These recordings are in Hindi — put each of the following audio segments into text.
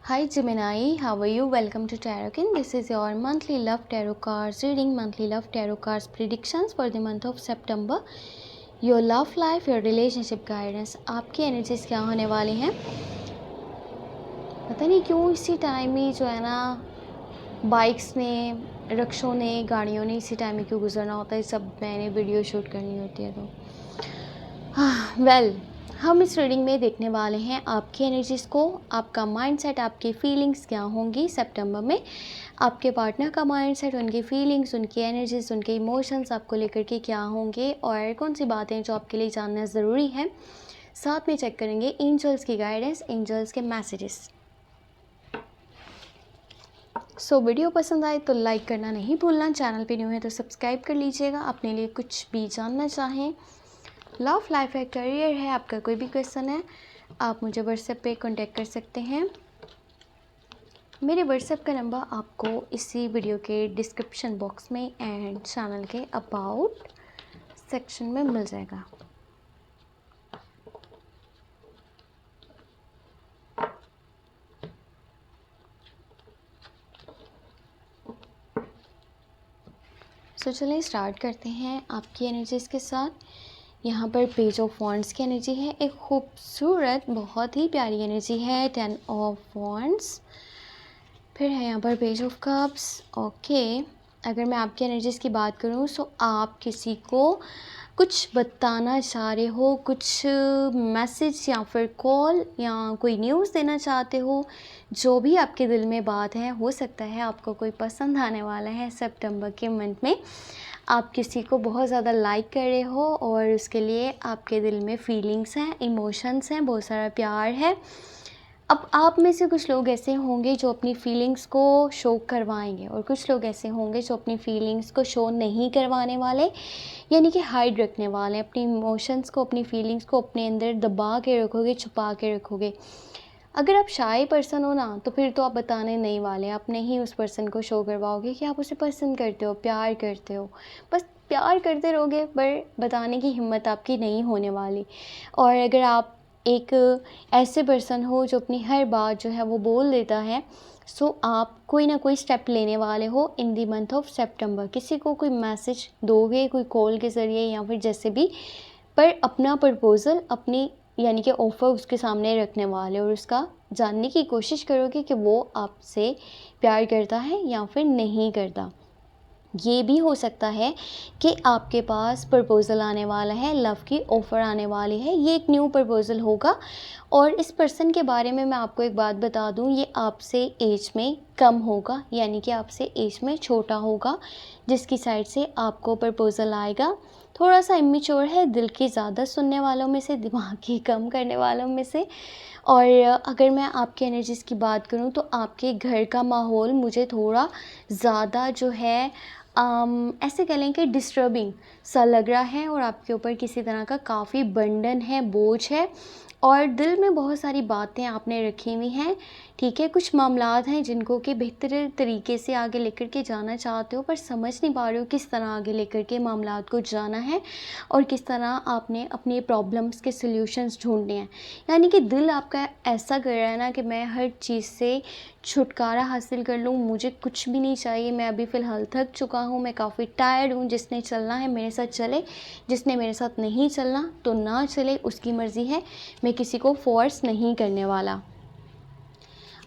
Hi Gemini, how are you? Welcome to Tarotkin. This is your monthly love tarot cards reading, monthly love tarot cards predictions for the month of September. Your love life, your relationship guidance. आपकी एनर्जीज क्या होने वाली हैं? पता नहीं क्यों इसी टाइम ही जो है ना बाइक्स ने, रिक्शों ने, गाड़ियों ने इसी टाइम में क्यों गुजरना होता है, सब मैंने वीडियो शूट करनी होती है तो वेल हम इस रीडिंग में देखने वाले हैं आपकी एनर्जीज़ को, आपका माइंडसेट, आपकी फीलिंग्स क्या होंगी सितंबर में, आपके पार्टनर का माइंडसेट, उनकी फीलिंग्स, उनकी एनर्जीज़, उनके इमोशंस आपको लेकर के क्या होंगे और कौन सी बातें जो आपके लिए जानना ज़रूरी है। साथ में चेक करेंगे एंजल्स की गाइडेंस, एंजल्स के मैसेजेस। वीडियो पसंद आए तो लाइक करना नहीं भूलना, चैनल पे न्यू है तो सब्सक्राइब कर लीजिएगा। अपने लिए कुछ भी जानना चाहें, लव लाइफ है, करियर है, आपका कोई भी क्वेश्चन है, आप मुझे व्हाट्सएप पे कांटेक्ट कर सकते हैं। मेरे व्हाट्सएप का नंबर आपको इसी वीडियो के डिस्क्रिप्शन बॉक्स में एंड चैनल के अबाउट सेक्शन में मिल जाएगा। चलिए स्टार्ट करते हैं आपकी एनर्जीज़ के साथ। यहाँ पर पेज ऑफ वॉन्ड्स की एनर्जी है, एक खूबसूरत बहुत ही प्यारी एनर्जी है, 10 ऑफ वॉन्ड्स। फिर है यहाँ पर पेज ऑफ कप्स। ओके, अगर मैं आपकी एनर्जीज़ की बात करूँ तो आप किसी को कुछ बताना चाह रहे हो, कुछ मैसेज या फिर कॉल या कोई न्यूज़ देना चाहते हो, जो भी आपके दिल में बात है। हो सकता है आपको कोई पसंद आने वाला है सितंबर के मंथ में, आप किसी को बहुत ज़्यादा लाइक कर रहे हो और उसके लिए आपके दिल में फीलिंग्स हैं, इमोशंस हैं, बहुत सारा प्यार है। अब आप में से कुछ लोग ऐसे होंगे जो अपनी फीलिंग्स को शो करवाएंगे और कुछ लोग ऐसे होंगे जो अपनी फीलिंग्स को शो नहीं करवाने वाले, यानी कि हाइड रखने वाले। अपनी इमोशंस को, अपनी फीलिंग्स को अपने अंदर दबा के रखोगे, छुपा के रखोगे। अगर आप शाय पर्सन हो ना, तो फिर तो आप बताने नहीं वाले, अपने ही उस पर्सन को शो करवाओगे कि आप उसे पसंद करते हो, प्यार करते हो। बस प्यार करते रहोगे, पर बताने की हिम्मत आपकी नहीं होने वाली। और अगर आप एक ऐसे पर्सन हो जो अपनी हर बात जो है वो बोल देता है, सो आप कोई ना कोई स्टेप लेने वाले हो इन दी मंथ ऑफ सितंबर। किसी को कोई मैसेज दोगे, कोई कॉल के ज़रिए या फिर जैसे भी, पर अपना प्रपोज़ल, अपनी यानी कि ऑफ़र उसके सामने रखने वाले और उसका जानने की कोशिश करोगे कि वो आपसे प्यार करता है या फिर नहीं करता। ये भी हो सकता है कि आपके पास प्रपोज़ल आने वाला है, लव की ऑफ़र आने वाली है। ये एक न्यू प्रपोज़ल होगा और इस पर्सन के बारे में मैं आपको एक बात बता दूं, ये आपसे एज में कम होगा, यानी कि आपसे एज में छोटा होगा, जिसकी साइड से आपको प्रपोज़ल आएगा। थोड़ा सा इमेच्योर है, दिल की ज़्यादा सुनने वालों में से, दिमाग की कम करने वालों में से। और अगर मैं आपकी एनर्जीज़ की बात करूं तो आपके घर का माहौल मुझे थोड़ा ज़्यादा जो है ऐसे कह लें कि डिस्टर्बिंग सा लग रहा है और आपके ऊपर किसी तरह का काफ़ी बर्डन है, बोझ है और दिल में बहुत सारी बातें आपने रखी हुई हैं। ठीक है, कुछ मामलात हैं जिनको कि बेहतर तरीके से आगे लेकर के जाना चाहते हो, पर समझ नहीं पा रहे हो किस तरह आगे लेकर के मामलात को जाना है और किस तरह आपने अपने प्रॉब्लम्स के सल्यूशंस ढूंढने हैं। यानी कि दिल आपका ऐसा कर रहा है ना कि मैं हर चीज़ से छुटकारा हासिल कर लूँ, मुझे कुछ भी नहीं चाहिए, मैं अभी फ़िलहाल थक चुका हूँ, मैं काफ़ी टायर्ड हूँ, जिसने चलना है मेरे साथ चले, जिसने मेरे साथ नहीं चलना तो ना चले, उसकी मर्ज़ी है, मैं किसी को फोर्स नहीं करने वाला।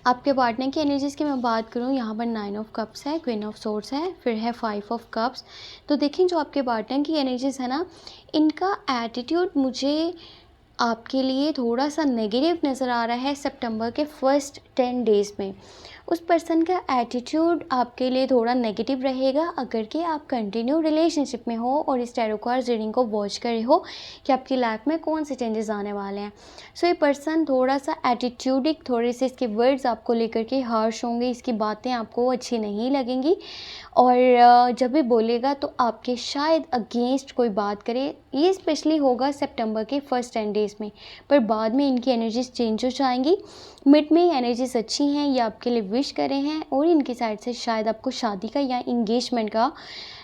आपके पार्टनर की एनर्जीज़ की मैं बात करूँ, यहाँ पर 9 ऑफ कप्स है, क्वीन ऑफ सोर्ड्स है, फिर है 5 ऑफ कप्स। तो देखें जो आपके पार्टनर की एनर्जीज़ है ना, इनका एटीट्यूड मुझे आपके लिए थोड़ा सा नेगेटिव नज़र आ रहा है सितंबर के फर्स्ट 10 डेज़ में। उस पर्सन का एटीट्यूड आपके लिए थोड़ा नेगेटिव रहेगा अगर कि आप कंटिन्यू रिलेशनशिप में हो और इस टैरो कार्ड रीडिंग को वॉच कर रहे हो कि आपकी लाइफ में कौन से चेंजेस आने वाले हैं। सो ये पर्सन थोड़ा सा एटीट्यूडिक, थोड़े से इसके वर्ड्स आपको लेकर के हार्श होंगे, इसकी बातें आपको अच्छी नहीं लगेंगी और जब भी बोलेगा तो आपके शायद अगेंस्ट कोई बात करे। ये स्पेशली होगा सितंबर के फर्स्ट 10 डेज़ में, पर बाद में इनकी एनर्जीज चेंज हो जाएंगी। मिड में एनर्जीज अच्छी हैं, ये आपके लिए विश करे हैं और इनकी साइड से शायद आपको शादी का या इंगेजमेंट का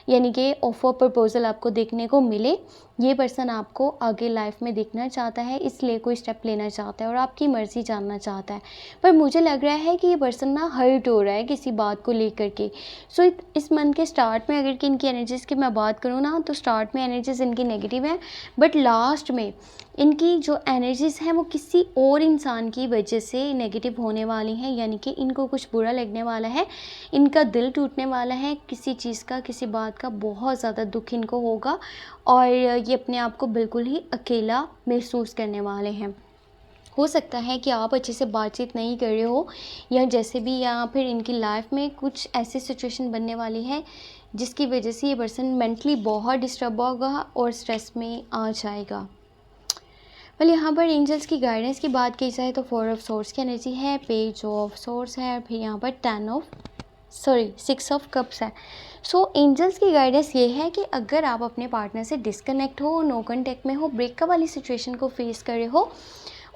यानी कि ऑफर प्रपोजल आपको देखने को मिले। ये पर्सन आपको आगे लाइफ में देखना चाहता है, इसलिए कोई स्टेप लेना चाहता है और आपकी मर्ज़ी जानना चाहता है। पर मुझे लग रहा है कि ये पर्सन ना हर्ट हो रहा है किसी बात को लेकर के। सो इस मंथ के स्टार्ट में अगर कि इनकी एनर्जीज़ की मैं बात करूँ ना, तो स्टार्ट में एनर्जीज़ इनकी नेगेटिव है, बट लास्ट में इनकी जो एनर्जीज़ हैं वो किसी और इंसान की वजह से नेगेटिव होने वाली हैं, यानी कि इनको कुछ बुरा लगने वाला है, इनका दिल टूटने वाला है किसी चीज़ का, किसी बात का बहुत ज़्यादा दुख इनको होगा और ये अपने आप को बिल्कुल ही अकेला महसूस करने वाले हैं। हो सकता है कि आप अच्छे से बातचीत नहीं कर रहे हो या जैसे भी, या फिर इनकी लाइफ में कुछ ऐसी सिचुएशन बनने वाली है जिसकी वजह से ये पर्सन मेंटली बहुत डिस्टर्ब होगा और स्ट्रेस में आ जाएगा। वेल यहाँ पर एंजल्स की गाइडेंस की बात की जाए तो 4 ऑफ सोर्स की एनर्जी है, पेज ऑफ सोर्स है, फिर यहाँ पर 6 ऑफ कप्स है। सो एंजल्स की गाइडेंस ये है कि अगर आप अपने पार्टनर से डिस्कनेक्ट हो, नो कॉन्टैक्ट में हो, ब्रेकअप वाली सिचुएशन को फेस कर रहे हो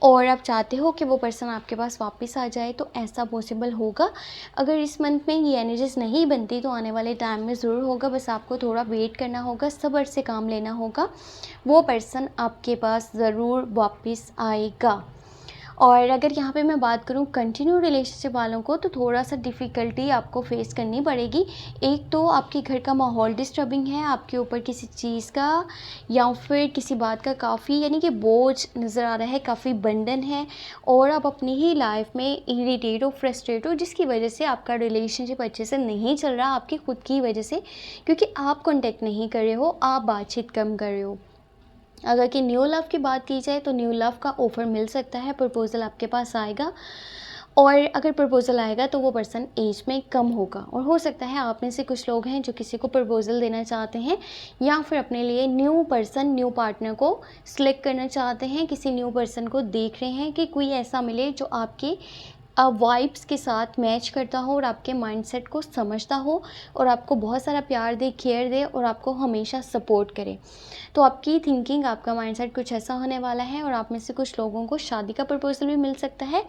और आप चाहते हो कि वो पर्सन आपके पास वापस आ जाए, तो ऐसा पॉसिबल होगा। अगर इस मंथ में ये एनर्जीज नहीं बनती तो आने वाले टाइम में ज़रूर होगा, बस आपको थोड़ा वेट करना होगा, सब्र से काम लेना होगा। वो पर्सन आपके पास ज़रूर वापस आएगा। और अगर यहाँ पे मैं बात करूँ कंटिन्यू रिलेशनशिप वालों को, तो थोड़ा सा डिफ़िकल्टी आपको फेस करनी पड़ेगी। एक तो आपके घर का माहौल डिस्टर्बिंग है, आपके ऊपर किसी चीज़ का या फिर किसी बात का काफ़ी यानी कि बोझ नज़र आ रहा है, काफ़ी बर्डन है और आप अपनी ही लाइफ में इरिटेट हो, फ्रस्ट्रेट हो, जिसकी वजह से आपका रिलेशनशिप अच्छे से नहीं चल रहा, आपकी खुद की वजह से, क्योंकि आप कॉन्टेक्ट नहीं कर रहे हो, आप बातचीत कम कर रहे हो। अगर कि न्यू लव की बात की जाए तो न्यू लव का ऑफ़र मिल सकता है, प्रपोज़ल आपके पास आएगा और अगर प्रपोज़ल आएगा तो वो पर्सन एज में कम होगा और हो सकता है आप में से कुछ लोग हैं जो किसी को प्रपोज़ल देना चाहते हैं या फिर अपने लिए न्यू पर्सन, न्यू पार्टनर को सिलेक्ट करना चाहते हैं, किसी न्यू पर्सन को देख रहे हैं कि कोई ऐसा मिले जो आपके वाइब्स के साथ मैच करता हो और आपके माइंडसेट को समझता हो और आपको बहुत सारा प्यार दे, केयर दे और आपको हमेशा सपोर्ट करे। तो आपकी थिंकिंग, आपका माइंडसेट कुछ ऐसा होने वाला है और आप में से कुछ लोगों को शादी का प्रपोजल भी मिल सकता है।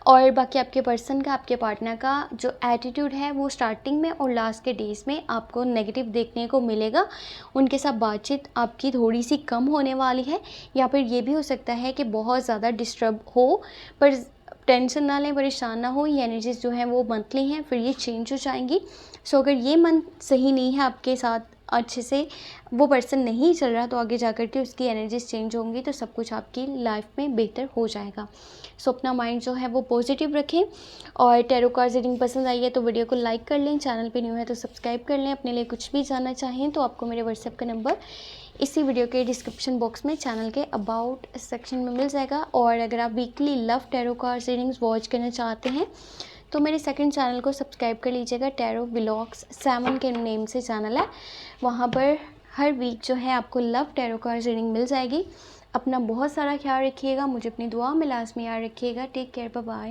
और बाकी आपके पर्सन का, आपके पार्टनर का जो एटीट्यूड है वो स्टार्टिंग में और लास्ट के डेज़ में आपको नेगेटिव देखने को मिलेगा। उनके साथ बातचीत आपकी थोड़ी सी कम होने वाली है या फिर ये भी हो सकता है कि बहुत ज़्यादा डिस्टर्ब हो, पर टेंशन ना लें, परेशान ना हो। ये एनर्जीज़ जो हैं वो मंथली हैं, फिर ये चेंज हो जाएंगी। सो अगर ये मंथ सही नहीं है आपके साथ, अच्छे से वो पर्सन नहीं चल रहा, तो आगे जा कर के उसकी एनर्जीज चेंज होंगी तो सब कुछ आपकी लाइफ में बेहतर हो जाएगा। सो अपना माइंड जो है वो पॉजिटिव रखें और टैरो कार्ड रीडिंग पसंद आई है तो वीडियो को लाइक कर लें, चैनल पे न्यू है तो सब्सक्राइब कर लें। अपने लिए कुछ भी जानना चाहें तो आपको मेरे व्हाट्सएप का नंबर इसी वीडियो के डिस्क्रिप्शन बॉक्स में चैनल के अबाउट सेक्शन में मिल जाएगा। और अगर आप weekly love tarot card readings watch करना चाहते हैं तो मेरे सेकंड चैनल को सब्सक्राइब कर लीजिएगा। टैरो व्लॉग्स 7 के नेम से चैनल है, वहाँ पर हर वीक जो है आपको लव टैरो कार्ड रीडिंग मिल जाएगी। अपना बहुत सारा ख्याल रखिएगा, मुझे अपनी दुआ में लाजमी याद रखिएगा। Take care, bye bye.